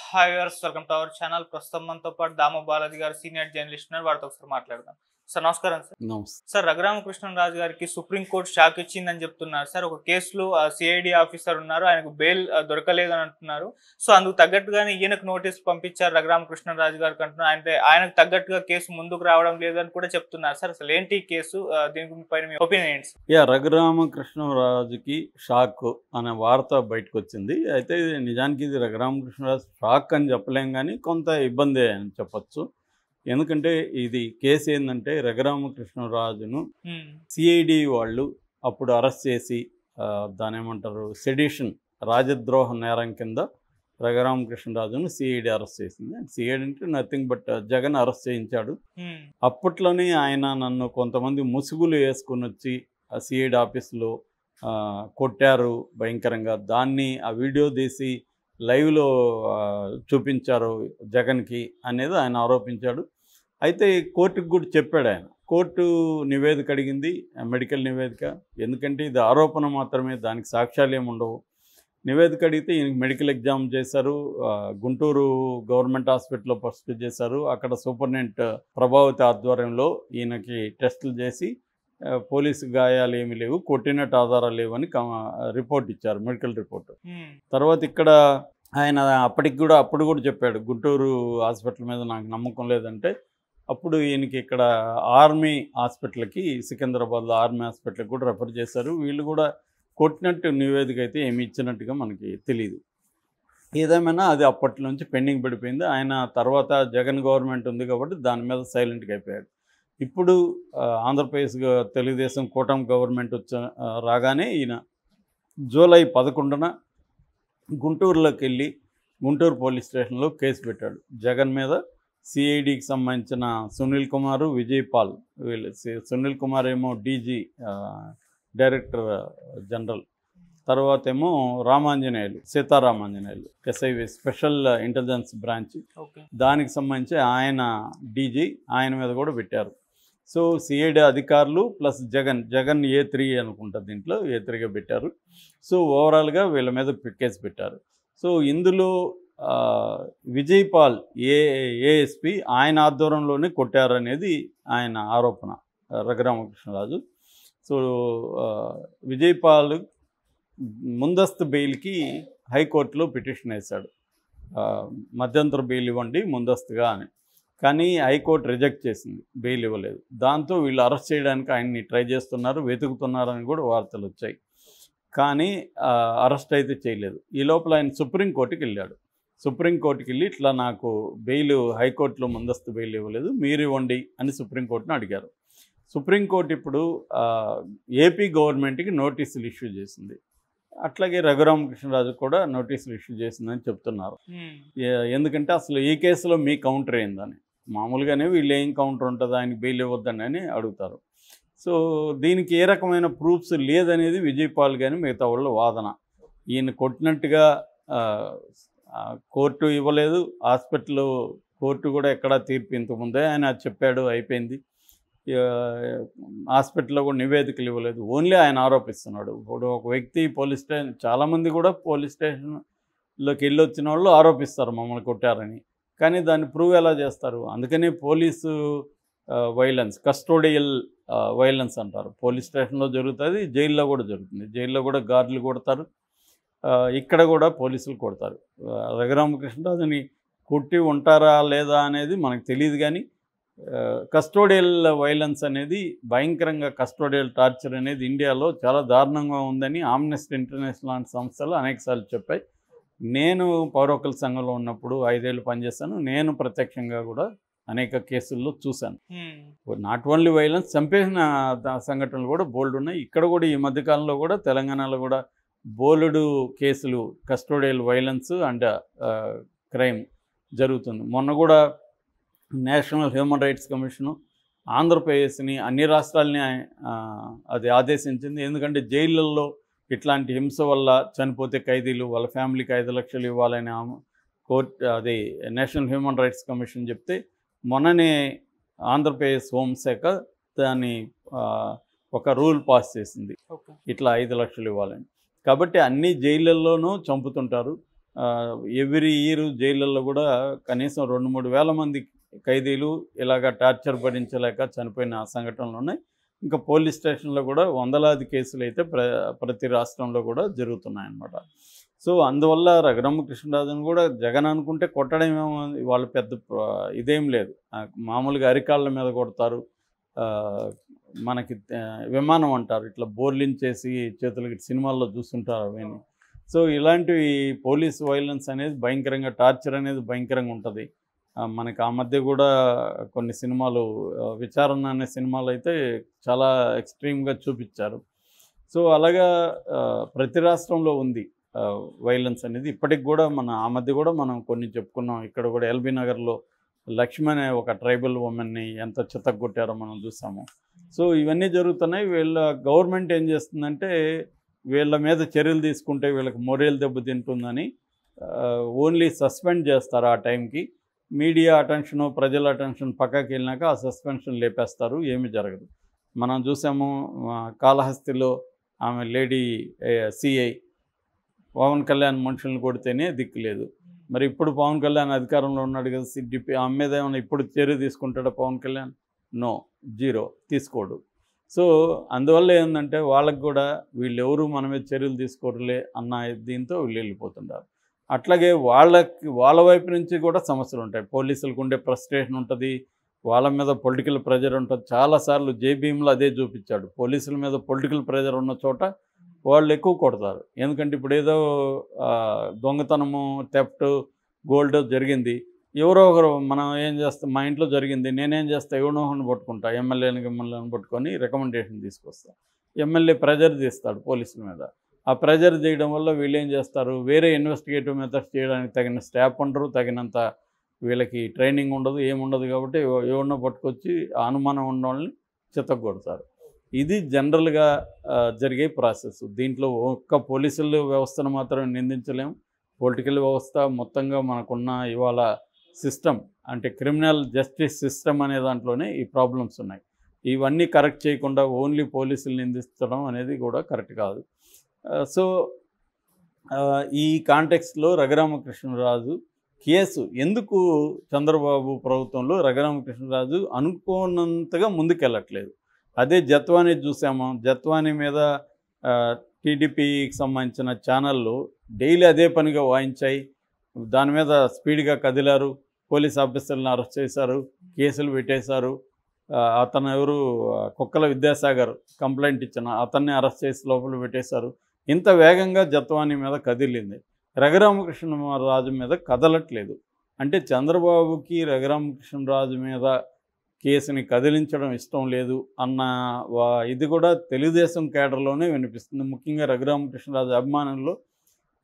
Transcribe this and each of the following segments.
Hi viewers, welcome to our channel. ప్రస్తుతం మనతో పాటు దాము బాలాజీ గారు సీనియర్ జర్నలిస్ట్ ఉన్నారు. వారితో ఒకసారి మాట్లాడదాం. సార్ నమస్కారం సార్. నమస్తే. సార్, రఘురామకృష్ణరాజు గారికి సుప్రీంకోర్టు షాక్ ఇచ్చిందని చెప్తున్నారు సార్. ఒక కేసులో సిఐడి ఆఫీసర్ ఉన్నారు, ఆయనకు బెయిల్ దొరకలేదని అంటున్నారు. సో అందుకు తగ్గట్టుగానే ఈయనకు నోటీస్ పంపించారు రఘురామకృష్ణరాజు గారికి అంటున్నారు. ఆయనకు తగ్గట్టుగా కేసు ముందుకు రావడం లేదని కూడా చెప్తున్నారు సార్. అసలు ఏంటి ఈ కేసు, దీని పైన మీ ఒపీనియన్ ఏంటి సార్? రఘురామకృష్ణరాజుకి షాక్ అనే వార్త బయటకు వచ్చింది. అయితే నిజానికి ఇది రఘురామకృష్ణరాజు షాక్ అని చెప్పలేం, కానీ కొంత ఇబ్బంది అని చెప్పచ్చు. ఎందుకంటే ఇది కేసు ఏంటంటే, రఘురామకృష్ణరాజును సిఐడి వాళ్ళు అప్పుడు అరెస్ట్ చేసి దాని ఏమంటారు, సెడిషన్, రాజద్రోహ నేరం కింద రఘురామకృష్ణరాజును సిఐడి అరెస్ట్ చేసింది. సిఐడి అంటే నథింగ్ బట్ జగన్ అరెస్ట్ చేయించాడు. అప్పట్లోనే ఆయన నన్ను కొంతమంది ముసుగులు వేసుకుని వచ్చి ఆ సిఐడి ఆఫీసులో కొట్టారు భయంకరంగా. దాన్ని ఆ వీడియో తీసి లైవ్లో చూపించారు జగన్కి అనేది ఆయన ఆరోపించాడు. అయితే కోర్టుకు కూడా చెప్పాడు ఆయన. కోర్టు నివేదిక అడిగింది, మెడికల్ నివేదిక. ఎందుకంటే ఇది ఆరోపణ మాత్రమే, దానికి సాక్ష్యాలు ఏమి ఉండవు. నివేదిక అడిగితే ఈయనకి మెడికల్ ఎగ్జామ్ చేశారు. గుంటూరు గవర్నమెంట్ హాస్పిటల్లో ఫస్ట్ చేశారు. అక్కడ సూపరింటెండెంట్ ప్రభావతి ఆధ్వర్యంలో ఈయనకి టెస్టులు చేసి పోలీసు గాయాలు ఏమీ లేవు, కొట్టినట్టు ఆధారాలు లేవని రిపోర్ట్ ఇచ్చారు, మెడికల్ రిపోర్ట్. తర్వాత ఇక్కడ ఆయన అప్పుడు కూడా చెప్పాడు, గుంటూరు హాస్పిటల్ మీద నాకు నమ్మకం లేదంటే అప్పుడు ఈయనకి ఇక్కడ ఆర్మీ హాస్పిటల్కి, సికింద్రాబాద్లో ఆర్మీ హాస్పిటల్కి కూడా రెఫర్ చేశారు. వీళ్ళు కూడా కొట్టినట్టు నివేదిక అయితే ఏమి ఇచ్చినట్టుగా మనకి తెలియదు. ఏదేమైనా అది అప్పటి నుంచి పెండింగ్ పడిపోయింది. ఆయన తర్వాత జగన్ గవర్నమెంట్ ఉంది కాబట్టి దాని మీద సైలెంట్గా అయిపోయాడు. ఇప్పుడు ఆంధ్రప్రదేశ్ తెలుగుదేశం కూటమి గవర్నమెంట్ రాగానే ఈయన జూలై 11న గుంటూరులోకి వెళ్ళి గుంటూరు పోలీస్ స్టేషన్లో కేసు పెట్టాడు జగన్ మీద. సిఐడికి సంబంధించిన సునీల్ కుమార్, విజయ్ పాల్, వీళ్ళు. సునీల్ కుమార్ ఏమో డీజీ, డైరెక్టర్ జనరల్. తర్వాత ఏమో Ramanjaneyulu, Sitaramanjaneyulu, SIV, special intelligence branch, దానికి సంబంధించి ఆయన డీజీ, ఆయన మీద కూడా పెట్టారు. సో సిఐడి అధికారులు ప్లస్ జగన్ A3 అనుకుంటా, దీంట్లో A3గా పెట్టారు. సో ఓవరాల్గా వీళ్ళ మీద కేసు పెట్టారు. సో ఇందులో విజయ్ పాల్ ఏఎస్పీ ఆయన ఆధ్వర్యంలోనే కొట్టారనేది ఆయన ఆరోపణ, రఘురామకృష్ణరాజు. సో విజయ్ పాల్ ముందస్తు బెయిల్కి హైకోర్టులో పిటిషన్ వేశాడు, మధ్యంతర బెయిల్ ఇవ్వండి ముందస్తుగా అని. కానీ హైకోర్టు రిజెక్ట్ చేసింది, బెయిల్ ఇవ్వలేదు. దాంతో వీళ్ళు అరెస్ట్ చేయడానికి ఆయన్ని ట్రై చేస్తున్నారు, వెతుకుతున్నారని కూడా వార్తలు వచ్చాయి. కానీ అరెస్ట్ అయితే చేయలేదు. ఈ లోపల ఆయన సుప్రీంకోర్టుకి వెళ్ళాడు. సుప్రీంకోర్టుకి వెళ్ళి ఇట్లా నాకు బెయిల్, హైకోర్టులో ముందస్తు బెయిల్ ఇవ్వలేదు, మీరు ఇవ్వండి అని సుప్రీంకోర్టును అడిగారు. సుప్రీంకోర్టు ఇప్పుడు ఏపీ గవర్నమెంట్కి నోటీసులు ఇష్యూ చేసింది. అట్లాగే రఘురామకృష్ణరాజు కూడా నోటీసులు ఇష్యూ చేసిందని చెప్తున్నారు. ఎందుకంటే అసలు ఈ కేసులో మీ కౌంటర్ ఏందని, మామూలుగానే వీళ్ళు ఏం కౌంటర్ ఉంటుంది, ఆయనకి బెయిల్ ఇవ్వద్దని అని అడుగుతారు. సో దీనికి ఏ రకమైన ప్రూఫ్స్ లేదనేది విజయ్ పాల్ కానీ మిగతా వాళ్ళ వాదన. ఈయన కొట్టినట్టుగా కోర్టు ఇవ్వలేదు, హాస్పిటల్లో కోర్టు కూడా ఎక్కడా తీర్పు ఇంతకుముందే ఆయన చెప్పాడు, అయిపోయింది. హాస్పిటల్లో కూడా నివేదికలు ఇవ్వలేదు, ఓన్లీ ఆయన ఆరోపిస్తున్నాడు. ఇప్పుడు ఒక వ్యక్తి పోలీస్ స్టేషన్, చాలామంది కూడా పోలీస్ స్టేషన్లోకి వెళ్ళి వచ్చిన వాళ్ళు ఆరోపిస్తారు మమ్మల్ని కొట్టారని, కానీ దాన్ని ప్రూవ్ ఎలా చేస్తారు? అందుకని పోలీసు వైలెన్స్, కస్టోడియల్ వైలెన్స్ అంటారు. పోలీస్ స్టేషన్లో జరుగుతుంది, జైల్లో కూడా జరుగుతుంది. జైల్లో కూడా గార్డులు కొడతారు, ఇక్కడ కూడా పోలీసులు కొడతారు. రఘురామకృష్ణరాజుని కొట్టి ఉంటారా లేదా అనేది మనకు తెలియదు, కానీ కస్టోడియల్ వైలెన్స్ అనేది భయంకరంగా, కస్టోడియల్ టార్చర్ అనేది ఇండియాలో చాలా దారుణంగా ఉందని ఆమ్నెస్టీ ఇంటర్నేషనల్ లాంటి సంస్థలు అనేకసార్లు చెప్పాయి. నేను పౌర హక్కుల సంఘంలో ఉన్నప్పుడు 5 ఏళ్ళు పనిచేశాను. నేను ప్రత్యక్షంగా కూడా అనేక కేసుల్లో చూశాను. నాట్ ఓన్లీ వైలెన్స్, చంపేసిన సంఘటనలు కూడా బోల్డ్ ఉన్నాయి. ఇక్కడ కూడా ఈ మధ్యకాలంలో కూడా తెలంగాణలో కూడా బోలెడు కేసులు కస్టోడియల్ వైలెన్స్ అండ్ క్రైమ్ జరుగుతుంది. మొన్న కూడా నేషనల్ హ్యూమన్ రైట్స్ కమిషను ఆంధ్రప్రదేశ్ని, అన్ని రాష్ట్రాలని అది ఆదేశించింది. ఎందుకంటే జైళ్ళల్లో ఇట్లాంటి హింస వల్ల చనిపోతే ఖైదీలు, వాళ్ళ ఫ్యామిలీకి 5 లక్షలు ఇవ్వాలని కోర్టు, అది నేషనల్ హ్యూమన్ రైట్స్ కమిషన్ చెప్తే మొన్ననే ఆంధ్రప్రదేశ్ హోంశాఖ దాన్ని ఒక రూల్ పాస్ చేసింది, ఇట్లా 5 లక్షలు ఇవ్వాలని. కాబట్టి అన్ని జైళ్ళల్లోనూ చంపుతుంటారు. ఎవ్రీ ఇయర్ జైళ్ళల్లో కూడా కనీసం 2-3 వేల మంది ఖైదీలు ఇలాగ టార్చర్ భరించలేక చనిపోయిన సంఘటనలు ఉన్నాయి. ఇంకా పోలీస్ స్టేషన్లో కూడా వందలాది కేసులు అయితే ప్రతి రాష్ట్రంలో కూడా జరుగుతున్నాయన్నమాట. సో అందువల్ల రఘురామకృష్ణరాజును కూడా జగన్ అనుకుంటే కొట్టడం ఏమో వాళ్ళు పెద్ద ఇదేం లేదు. మామూలుగా అరికాళ్ళ మీద కొడతారు, మనకి విమానం అంటారు, ఇట్లా బోర్లించేసి చేతులకి సినిమాల్లో చూస్తుంటారు అవన్నీ. సో ఇలాంటివి పోలీస్ వైలెన్స్ అనేది భయంకరంగా, టార్చర్ అనేది భయంకరంగా ఉంటుంది. మనకి ఆ మధ్య కూడా కొన్ని సినిమాలు, విచారణ అనే సినిమాలు అయితే చాలా ఎక్స్ట్రీమ్గా చూపించారు. సో అలాగా ప్రతి రాష్ట్రంలో ఉంది వైలెన్స్ అనేది. ఇప్పటికి కూడా ఆ మధ్య కూడా మనం కొన్ని చెప్పుకున్నాం. ఇక్కడ కూడా ఎల్బీ నగర్లో లక్ష్మి అనే ఒక ట్రైబల్ ఉమెన్ని ఎంత చితగ్గొట్టారో మనం చూసాము. సో ఇవన్నీ జరుగుతున్నాయి. వీళ్ళ గవర్నమెంట్ ఏం చేస్తుందంటే వీళ్ళ మీద చర్యలు తీసుకుంటే వీళ్ళకి మొరేల్ దెబ్బతింటుందని ఓన్లీ సస్పెండ్ చేస్తారు. ఆ టైంకి మీడియా అటెన్షను, ప్రజల అటెన్షన్ పక్కకి వెళ్ళినాక ఆ సస్పెన్షన్ లేపేస్తారు, ఏమీ జరగదు. మనం చూసాము కాళహస్తిలో ఆమె లేడీ సిఐ పవన్ కళ్యాణ్ మనుషులను కొడితేనే దిక్కులేదు. మరి ఇప్పుడు పవన్ కళ్యాణ్ అధికారంలో ఉన్నాడు కదా, సిడిపి ఆమె మీద ఏమైనా ఇప్పుడు చర్య తీసుకుంటాడా పవన్ కళ్యాణ్? నో, జీరో, తీసుకోడు. సో అందువల్ల ఏంటంటే వాళ్ళకి కూడా వీళ్ళెవరు మన మీద చర్యలు తీసుకోరులే అన్న దీంతో వీళ్ళు వెళ్ళిపోతుంటారు. అట్లాగే వాళ్ళ వైపు నుంచి కూడా సమస్యలు ఉంటాయి. పోలీసులకు ఉండే ఫ్రస్ట్రేషన్ ఉంటుంది, వాళ్ళ మీద పొలిటికల్ ప్రెజర్ ఉంటుంది. చాలాసార్లు జేబీఎంలో అదే చూపించాడు. పోలీసుల మీద పొలిటికల్ ప్రెజర్ ఉన్న చోట వాళ్ళు ఎక్కువ కొడతారు. ఎందుకంటే ఇప్పుడు ఏదో దొంగతనము, థెఫ్ట్, గోల్డ్ జరిగింది, ఎవరో ఒకరు మనం ఏం చేస్తాం, మా ఇంట్లో జరిగింది, నేనేం చేస్తా, ఎవరినో ఒకరిని పట్టుకుంటా, ఎమ్మెల్యేని పట్టుకొని రికమెండేషన్ తీసుకొస్తా. ఎమ్మెల్యే ప్రెజర్ తీస్తాడు పోలీసుల మీద. ఆ ప్రెజర్ చేయడం వల్ల వీళ్ళు ఏం చేస్తారు, వేరే ఇన్వెస్టిగేటివ్ మెథడ్స్ చేయడానికి తగిన స్టాఫ్ ఉండరు, తగినంత వీళ్ళకి ట్రైనింగ్ ఉండదు, ఏముండదు. కాబట్టి ఎవరినో పట్టుకొచ్చి అనుమానం ఉన్న వాళ్ళని చితగ్గొడతారు. ఇది జనరల్గా జరిగే ప్రాసెస్. దీంట్లో ఒక్క పోలీసుల వ్యవస్థను మాత్రం నిందించలేము. పొలిటికల్ వ్యవస్థ మొత్తంగా మనకున్న ఇవాళ సిస్టమ్, అంటే క్రిమినల్ జస్టిస్ సిస్టమ్ అనే దాంట్లోనే ఈ ప్రాబ్లమ్స్ ఉన్నాయి. ఇవన్నీ కరెక్ట్ చేయకుండా ఓన్లీ పోలీసులు నిందించడం అనేది కూడా కరెక్ట్ కాదు. సో ఈ కాంటెక్స్ట్లో రఘురామకృష్ణరాజు కేసు ఎందుకు చంద్రబాబు ప్రభుత్వంలో రఘురామకృష్ణరాజు అనుకోనంతగా ముందుకెళ్ళట్లేదు? అదే జత్వానీ చూసాము. జత్వానీ మీద టీడీపీకి సంబంధించిన ఛానళ్ళు డైలీ అదే పనిగా వాయించాయి. దాని మీద స్పీడ్గా కదిలారు, పోలీస్ ఆఫీసర్లను అరెస్ట్ చేశారు, కేసులు పెట్టేశారు. అతను ఎవరు, కుక్కల విద్యాసాగర్ కంప్లైంట్ ఇచ్చిన అతన్ని అరెస్ట్ చేసి లోపల పెట్టేశారు. ఇంత వేగంగా జత్వానీ మీద కదిలింది, రఘురామకృష్ణరాజు మీద కదలట్లేదు. అంటే చంద్రబాబుకి రఘురామకృష్ణరాజు మీద కేసుని కదిలించడం ఇష్టం లేదు అన్న ఇది కూడా తెలుగుదేశం కేడర్లోనే వినిపిస్తుంది. ముఖ్యంగా రఘురామకృష్ణరాజు అభిమానుల్లో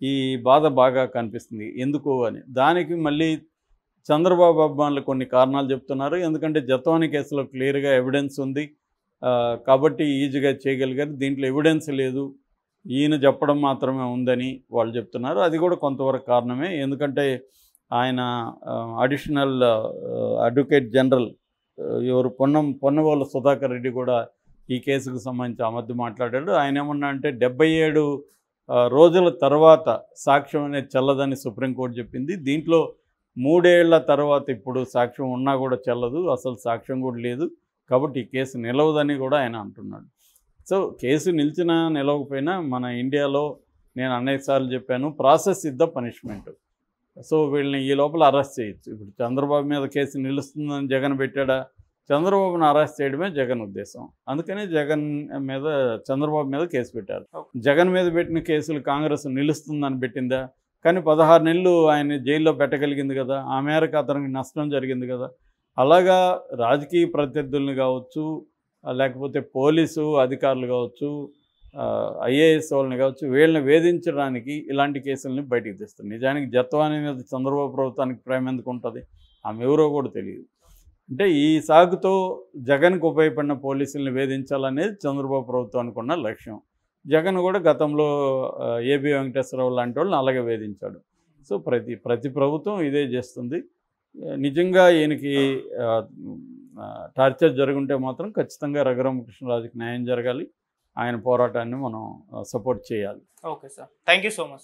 ఈ బాధ బాగా కనిపిస్తుంది. ఎందుకు అని దానికి మళ్ళీ చంద్రబాబు అభిమానులు కొన్ని కారణాలు చెప్తున్నారు. ఎందుకంటే జత్వానీ కేసులో క్లియర్గా ఎవిడెన్స్ ఉంది కాబట్టి ఈజీగా చేయగలిగారు. దీంట్లో ఎవిడెన్స్ లేదు, ఈయన చెప్పడం మాత్రమే ఉందని వాళ్ళు చెప్తున్నారు. అది కూడా కొంతవరకు కారణమే. ఎందుకంటే ఆయన అడిషనల్ అడ్వకేట్ జనరల్ ఎవరు పొన్నవోలు సుధాకర్ రెడ్డి కూడా ఈ కేసుకు సంబంధించి ఆ మధ్య మాట్లాడాడు. ఆయన ఏమన్నా అంటే 77 రోజుల తర్వాత సాక్ష్యం అనేది చెల్లదని సుప్రీంకోర్టు చెప్పింది. దీంట్లో 3 ఏళ్ల తర్వాత ఇప్పుడు సాక్ష్యం ఉన్నా కూడా చెల్లదు, అసలు సాక్ష్యం కూడా లేదు, కాబట్టి ఈ కేసు నిలవదని కూడా ఆయన అంటున్నాడు. సో కేసు నిలిచినా నిలవకపోయినా మన ఇండియాలో నేను అనేకసార్లు చెప్పాను, process is the punishment. So వీళ్ళని ఈ లోపల అరెస్ట్ చేయొచ్చు. ఇప్పుడు చంద్రబాబు మీద కేసు నిలుస్తుందని జగన్ పెట్టాడా? చంద్రబాబును అరెస్ట్ చేయడమే జగన్ ఉద్దేశం. అందుకనే చంద్రబాబు మీద కేసు పెట్టారు. జగన్ మీద పెట్టిన కేసులు కాంగ్రెస్ నిలుస్తుందని పెట్టిందా? కానీ 16 నెలలు ఆయన జైల్లో పెట్టగలిగింది కదా, ఆ మేరకు అతనికి నష్టం జరిగింది కదా. అలాగా రాజకీయ ప్రత్యర్థుల్ని కావచ్చు, లేకపోతే పోలీసు అధికారులు కావచ్చు, ఐఏఎస్ వాళ్ళని కావచ్చు, వీళ్ళని వేధించడానికి ఇలాంటి కేసులని బయటికి తెస్తారు. నిజానికి జత్వానీ మీద చంద్రబాబు ప్రభుత్వానికి ప్రేమ ఎందుకు ఉంటుంది? ఆమె ఎవరో కూడా తెలియదు. అంటే ఈ సాగుతో జగన్కు ఉపయోగపడిన పోలీసుల్ని వేధించాలనేది చంద్రబాబు ప్రభుత్వానికి ఉన్న లక్ష్యం. జగన్ కూడా గతంలో ఏబి వెంకటేశ్వరరావు లాంటి వాళ్ళని అలాగే వేధించాడు. సో ప్రతి ప్రభుత్వం ఇదే చేస్తుంది. నిజంగా ఈయనకి టార్చర్ జరుగుంటే మాత్రం ఖచ్చితంగా రఘురామకృష్ణరాజుకి న్యాయం జరగాలి. ఆయన పోరాటాన్ని మనం సపోర్ట్ చేయాలి. Okay sir, thank you so much.